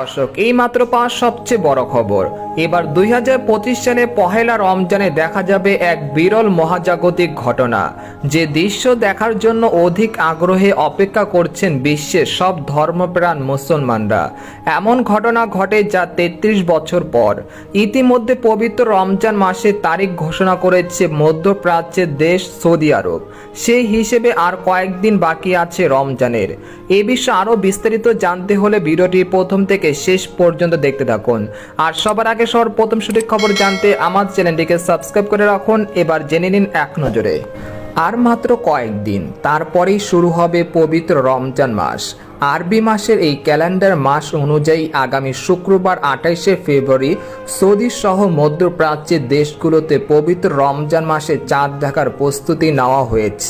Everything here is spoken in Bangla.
দর্শক, এই মাত্র পাওয়া সবচেয়ে বড় খবর। এবার 2025 সালে পহেলা রমজানে দেখা যাবে এক বিরল মহাজাগতিক ঘটনা, যে দৃশ্য দেখার জন্য অধিক আগ্রহে অপেক্ষা করছেন বিশ্বের সব ধর্মপ্রাণ মুসলমানরা। এমন ঘটনা ঘটে যা 33 বছর পর। ইতিমধ্যে পবিত্র রমজান মাসের তারিখ ঘোষণা করেছে মধ্যপ্রাচ্যের দেশ সৌদি আরব। সেই হিসেবে আর কয়েকদিন বাকি আছে রমজানের। এই বিষয়ে আরও বিস্তারিত জানতে হলে ভিডিওটি প্রথম থেকে শেষ পর্যন্ত দেখতে থাকুন। আর সবার আগে সর্বপ্রথম সঠিক খবর জানতে আমার চ্যানেলটিকে সাবস্ক্রাইব করে রাখুন। এবার জেনে নিন এক নজরে। আর মাত্র কয়েকদিন, তারপরেই শুরু হবে পবিত্র রমজান মাস। আরবি মাসের এই ক্যালেন্ডার মাস অনুযায়ী আগামী শুক্রবার 28শে ফেব্রুয়ারি সৌদি সহ মধ্যপ্রাচ্যের দেশগুলোতে পবিত্র রমজান মাসে চাঁদ দেখার প্রস্তুতি নেওয়া হয়েছে।